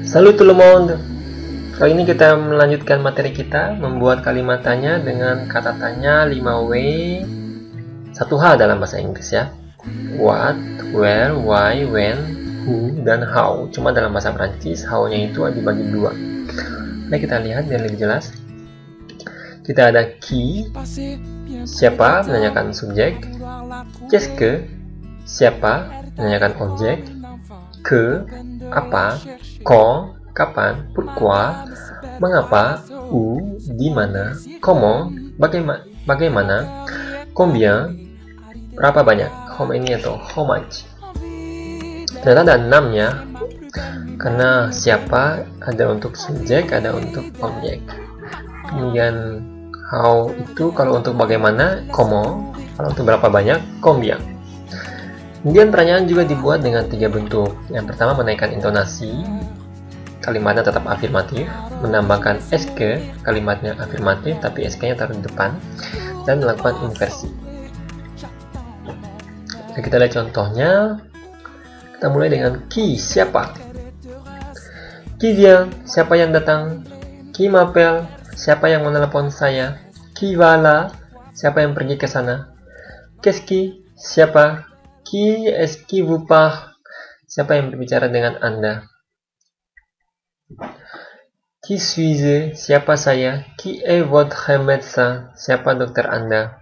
Salut tout le monde. Kali ini kita melanjutkan materi kita membuat kalimat tanya dengan kata tanya 5W 1H dalam bahasa Inggris ya. What, where, why, when, who, dan how. Cuma dalam bahasa Prancis how-nya itu dibagi dua. Mari kita lihat biar lebih jelas. Kita ada qui, siapa, menanyakan subjek. Qu'est-ce que, siapa, menanyakan objek. Que, apa. Quand, kapan. Pourquoi, mengapa. Où, di mana. Comment, bagaimana. Combien, berapa banyak. How many atau how much. Ternyata ada 6 ya. Karena siapa ada untuk subjek, ada untuk objek. Kemudian how itu kalau untuk bagaimana, comment. Kalau untuk berapa banyak, combien. Kemudian pertanyaan juga dibuat dengan 3 bentuk. Yang pertama menaikkan intonasi, kalimatnya tetap afirmatif. Menambahkan SK, kalimatnya afirmatif tapi SK-nya taruh di depan. Dan melakukan inversi. Jadi kita lihat contohnya. Kita mulai dengan qui, siapa. Qui vient, siapa yang datang. Qui m'appelle, siapa yang menelepon saya. Qui va là, siapa yang pergi ke sana. Qu'est-ce qui, siapa. Qui est-ce qui vous parle, siapa yang berbicara dengan Anda. Qui suis-je, siapa saya. Qui est votre médecin, siapa dokter Anda.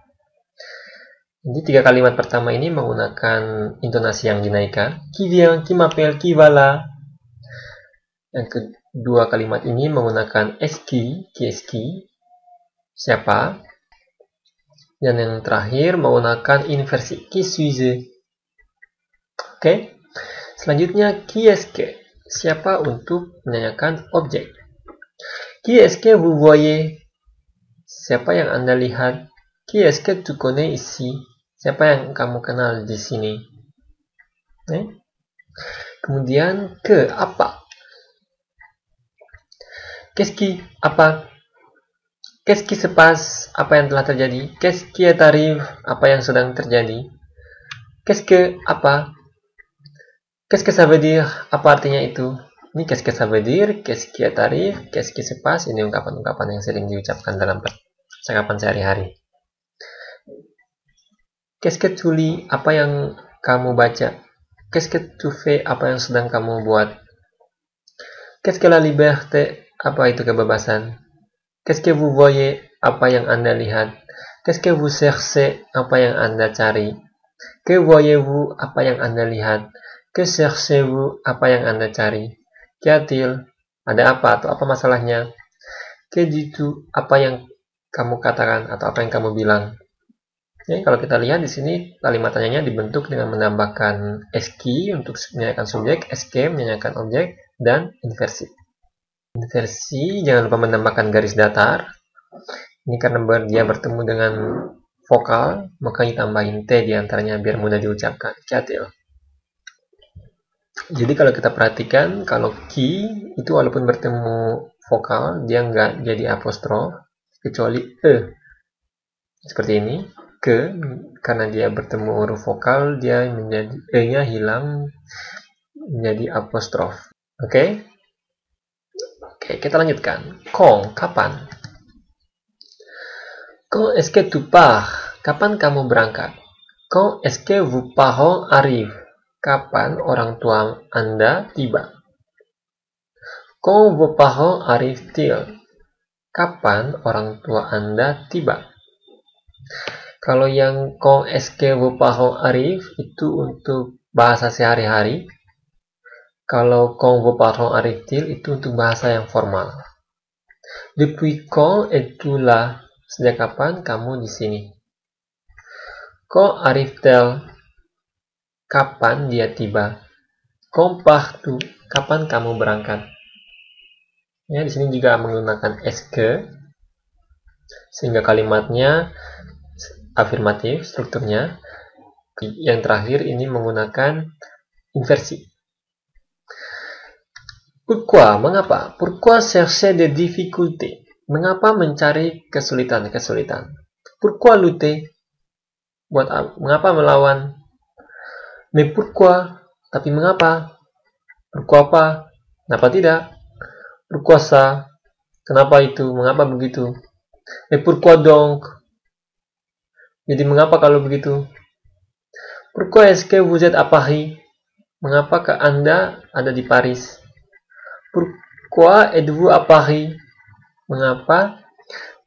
Jadi 3 kalimat pertama ini menggunakan intonasi yang dinaikkan. Qui vient, qui m'appelle, qui va là. Yang kedua kalimat ini menggunakan qui est-ce qui, siapa. Dan yang terakhir menggunakan inversi, qui suis-je. Oke. Selanjutnya qui est-ce que, siapa untuk menanyakan objek. Qui est-ce que vous voyez, siapa yang Anda lihat. Qui est-ce que tu connais ici, siapa yang kamu kenal di sini. Kemudian ke, apa. Qu'est-ce qui, apa. Qu'est-ce qui se passe, apa yang telah terjadi. Qu'est-ce qui arrive, apa yang sedang terjadi. Qu'est-ce que, apa. Qu'est-ce que ça veut dire, apa artinya itu. Ini qu'est-ce que ça veut dire, qu'est-ce qui arrive, qu'est-ce qui se passe. Ini ungkapan-ungkapan yang sering diucapkan dalam percakapan sehari-hari. Qu'est-ce que tu lis, apa yang kamu baca. Qu'est-ce que tu fais, apa yang sedang kamu buat. Qu'est-ce que la liberté, apa itu kebebasan. Qu'est-ce que vous voyez, apa yang Anda lihat. Qu'est-ce que vous cherchez, apa yang Anda cari. Que voyez-vous, apa yang Anda lihat. Que cherchez-vous, apa yang Anda cari. Qu'y a-t-il, ada apa atau apa masalahnya. Que dis-tu, apa yang kamu katakan atau apa yang kamu bilang. Oke, kalau kita lihat di sini kalimat tanyanya dibentuk dengan menambahkan SQ untuk menanyakan subjek, SK menanyakan objek, dan inversi. Inversi jangan lupa menambahkan garis datar. Ini karena dia bertemu dengan vokal, maka ditambahin T diantaranya biar mudah diucapkan. Qu'y a-t-il. Jadi kalau kita perhatikan, kalau qui itu walaupun bertemu vokal, dia nggak jadi apostrof, kecuali e. Seperti ini. Ke, karena dia bertemu huruf vokal, dia menjadi e-nya hilang menjadi apostrof. Oke, kita lanjutkan. Quand, kapan. Quand est-ce que tu pars, kapan kamu berangkat. Quand est-ce que vos parents arrivent, kapan orang tua Anda tiba. Quand vos parents arrivent-ils, kapan orang tua Anda tiba. Kalau yang quand est-ce que vos parents arrivent itu untuk bahasa sehari-hari. Kalau quand vos parents arrivent-ils itu untuk bahasa yang formal. Depuis quand es-tu là, sejak kapan kamu di sini. Quand arrive-t-elle, kapan dia tiba. Quand pars-tu, kapan kamu berangkat. Ya, di sini juga menggunakan SK sehingga kalimatnya afirmatif strukturnya. Yang terakhir ini menggunakan inversi. Pourquoi, mengapa. Pourquoi chercher des difficultés, mengapa mencari kesulitan-kesulitan. Pourquoi lutter, mengapa melawan. Mais pourquoi, tapi mengapa. Pourquoi pas, Kenapa tidak? Pourquoi ça? Kenapa itu? Mengapa begitu? Et pourquoi donc? Jadi mengapa kalau begitu? Pourquoi est-ce que vous êtes à Paris? Mengapakah Anda ada di Paris? Pourquoi êtes-vous à Paris? Mengapa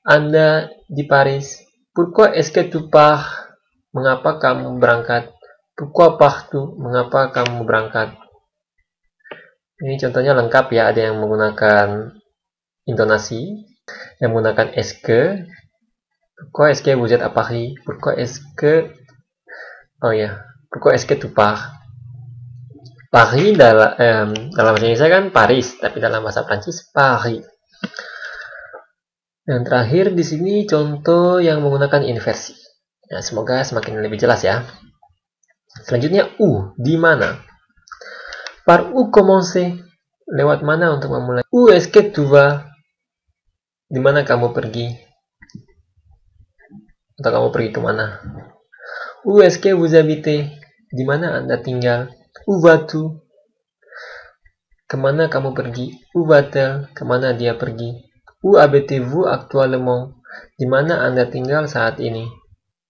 Anda di Paris? Pourquoi est-ce que tu pars? Mengapa kamu berangkat? Pourquoi pars-tu? Mengapa kamu berangkat? Ini contohnya lengkap ya, ada yang menggunakan intonasi, yang menggunakan est-ce que. Pourquoi est-ce que vous êtes à Paris? Pourquoi est-ce que Pourquoi est-ce que tu pars? Paris dalam bahasa Indonesia kan Paris, tapi dalam bahasa Prancis Paris. Yang terakhir di sini contoh yang menggunakan inversi. Nah, semoga semakin lebih jelas ya. Selanjutnya di mana? Par où commencer? Lewat mana untuk memulai? Où est-ce que tu vas? Di mana kamu pergi? Atau kamu pergi ke mana? Où est-ce que vous habitez? Di mana Anda tinggal? Où vas-tu? Kemana kamu pergi? Où va-t-elle? Kemana dia pergi? Où habitez-vous actuellement? Di mana Anda tinggal saat ini?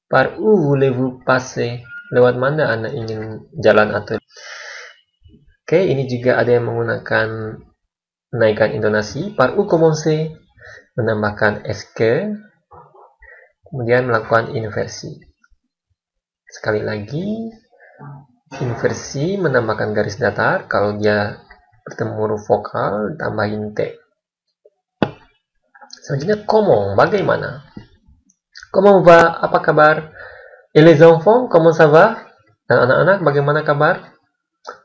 Par où voulez-vous passer? Lewat mana Anda ingin jalan atau... Oke, ini juga ada yang menggunakan menaikkan intonasi. Par où commencer? Menambahkan est-ce que. Kemudian melakukan inversi. Sekali lagi, inversi menambahkan garis datar. Kalau dia bertemu huruf vokal, tambahin T. Selanjutnya, comment, bagaimana? Comment va, apa kabar? Et les enfants, comment ça va? Dan anak-anak, bagaimana kabar?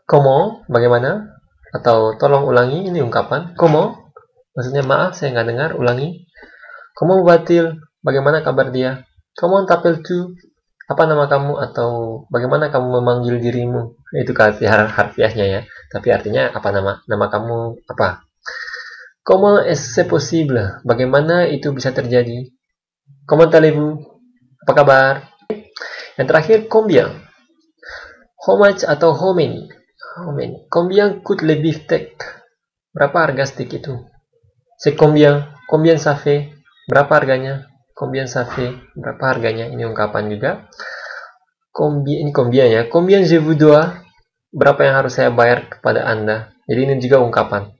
Comment, bagaimana? Atau tolong ulangi, ini ungkapan. Comment, maksudnya maaf, saya nggak dengar, ulangi. Comment va-t-il? Bagaimana kabar dia? Comment t'appelles-tu? Apa nama kamu? Atau bagaimana kamu memanggil dirimu? Itu harfiahnya ya. Tapi artinya apa nama kamu apa? Comment est-ce possible? Bagaimana itu bisa terjadi? Comment allez-vous? Apa kabar? Yang terakhir, combien? How much atau how many? How many? Combien coûte le beefsteak? Berapa harga steak itu? C'est combien? Combien ça fait? Berapa harganya? Combien ça fait? Berapa harganya? Ini ungkapan juga. Combien, ini combien ya. Combien je vous dois? Berapa yang harus saya bayar kepada Anda? Jadi ini juga ungkapan.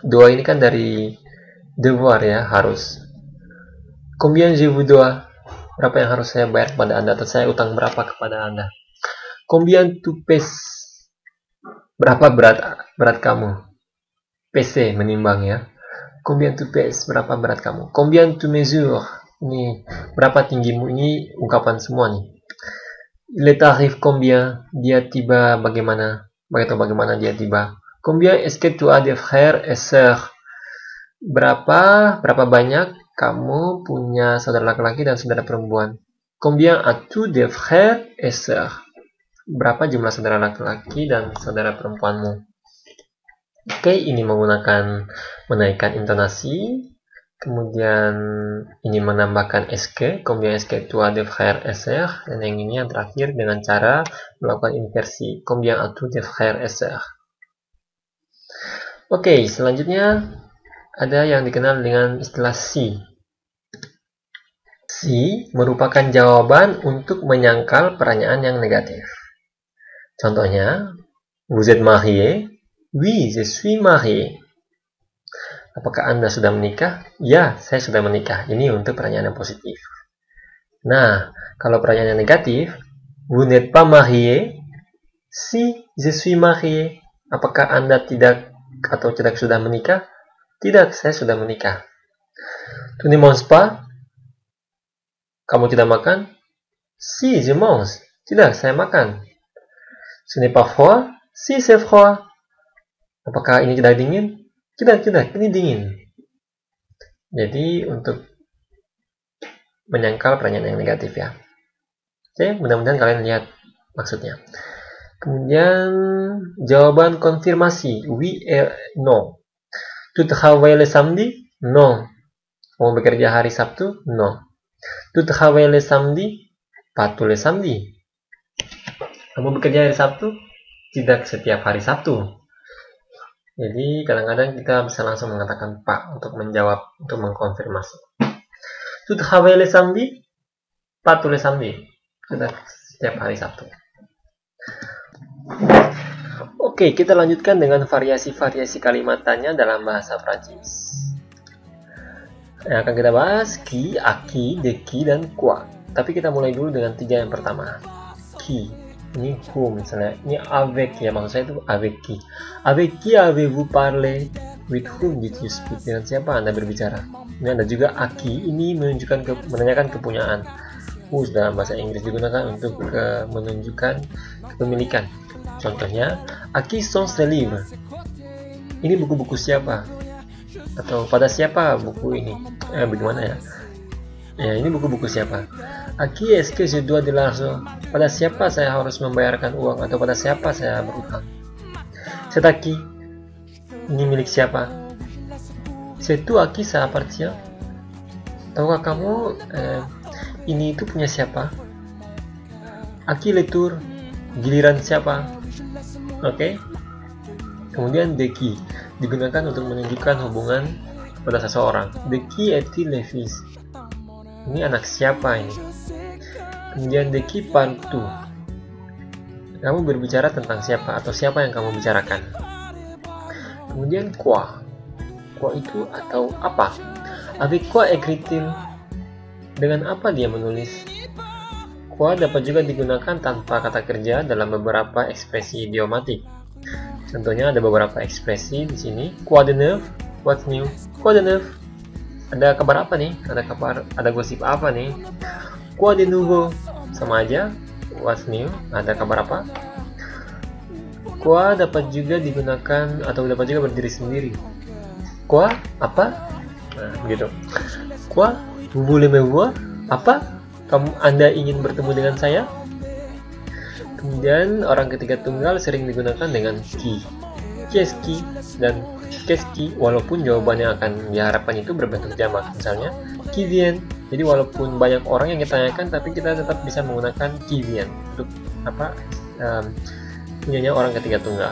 Doa ini kan dari devoir ya, harus. Combien je vous dois? Berapa yang harus saya bayar kepada Anda? Atau saya utang berapa kepada Anda? Combien tu pèses? Berapa berat kamu? PC, menimbang ya. Combien tu pèses? Berapa berat kamu? Combien tu mesures? Ini berapa tinggimu? Ini ungkapan semua nih. Il arrive combien? Dia tiba bagaimana? Bagaimana dia tiba? Combien est-ce que tu as des frères et sœurs? Berapa banyak kamu punya saudara laki-laki dan saudara perempuan? Combien as-tu des frères et sœurs? Berapa jumlah saudara laki-laki dan saudara perempuanmu? Oke, ini menggunakan menaikkan intonasi. Kemudian ini menambahkan est-ce que, combien est-ce que tu as des frères et sœurs, dan yang ini yang terakhir dengan cara melakukan inversi, combien as-tu des frères et sœurs. Oke, selanjutnya ada yang dikenal dengan istilah si. Si merupakan jawaban untuk menyangkal pertanyaan yang negatif. Contohnya, vous êtes marié? Oui, je suis marié. Apakah Anda sudah menikah? Ya, saya sudah menikah. Ini untuk pertanyaan yang positif. Nah, kalau pertanyaan yang negatif, vous n'êtes pas marié? Si, je suis marié. Apakah Anda tidak sudah menikah? Tidak, saya sudah menikah. Tu ne manges pas? Kamu tidak makan? Si, je mange. Tidak, saya makan. Ce n'est pas froid? Si, c'est froid. Apakah ini tidak dingin? Tidak, ini dingin. Jadi untuk menyangkal pertanyaan yang negatif ya. Oke, mudah-mudahan kalian lihat maksudnya. Kemudian jawaban konfirmasi, oui et non. Tu travailles le samedi? Non. Kamu bekerja hari Sabtu? Non. Tu travailles le samedi? Pas tous les samedis. Kamu bekerja hari Sabtu? Tidak setiap hari Sabtu. Jadi kadang-kadang kita bisa langsung mengatakan Pak untuk menjawab, untuk mengkonfirmasi. Tout travail le samedi? Pas tous les samedi. Sudah setiap hari Sabtu. Oke, kita lanjutkan dengan variasi-variasi kalimat tanya dalam bahasa Prancis. Yang akan kita bahas qui, à qui, de qui, dan quoi. Tapi kita mulai dulu dengan 3 yang pertama. Qui. Ini who misalnya. Ini avec ya, maksud saya itu avec qui. Avec qui avez-vous parlé? With whom did you speak? Dengan siapa Anda berbicara? Ini ada juga à qui. Ini menanyakan kepunyaan. Whose dalam bahasa Inggris digunakan untuk menunjukkan kepemilikan. Contohnya, à qui sont ces livres? Ini buku-buku siapa? Atau pada siapa buku ini? Bagaimana ya? Ya, ini buku-buku siapa? À qui est-ce que je dois de l'argent? Pada siapa saya harus membayarkan uang? Atau pada siapa saya berutang? C'est à qui? Ini milik siapa? C'est tout à qui ça appartient? Tahukah kamu ini itu punya siapa? À qui le tour? Giliran siapa? Oke. Kemudian de qui digunakan untuk menunjukkan hubungan pada seseorang. De qui est-il le fils? Ini anak siapa ini? Kemudian de qui parles-tu? Kamu berbicara tentang siapa atau siapa yang kamu bicarakan? Kemudian quoi? Quoi itu atau apa? Avec quoi écrit-il? Dengan apa dia menulis? Quoi dapat juga digunakan tanpa kata kerja dalam beberapa ekspresi idiomatik. Contohnya ada beberapa ekspresi di sini. Quoi de neuf? What's new? Quoi de neuf? Ada kabar apa nih? Ada gosip apa nih? Quoi de nouveau? Sama aja. What's new? Ada kabar apa? Quoi dapat juga digunakan atau dapat juga berdiri sendiri. Quoi? Apa? Nah, begitu. Quoi? Vous voulez me voir? Apa? Anda ingin bertemu dengan saya? Kemudian orang ketiga tunggal sering digunakan dengan qui. Qu'est-ce qui dan qu'est-ce qui, walaupun jawabannya akan diharapkan itu berbentuk jamak. Misalnya qui vient. Jadi walaupun banyak orang yang ditanyakan, tapi kita tetap bisa menggunakan qui vient untuk punyanya orang ketiga tunggal.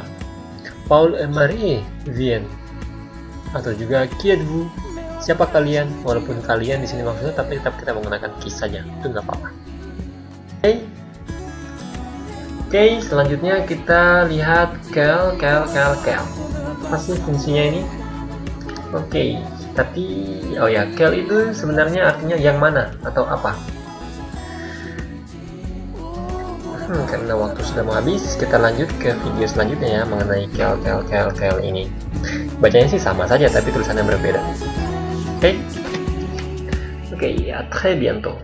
Paul et Marie viennent. Atau juga qui êtes-vous? Siapa kalian? Walaupun kalian di sini maksudnya, tapi tetap kita menggunakan qui saja. Itu nggak apa-apa. Oke, selanjutnya kita lihat quel. Apa sih fungsinya ini? Oke, tapi quel itu sebenarnya artinya yang mana atau apa. Karena waktu sudah mau habis, kita lanjut ke video selanjutnya ya mengenai quel ini. Bacanya sih sama saja, tapi tulisannya berbeda. Oke, à très bientôt.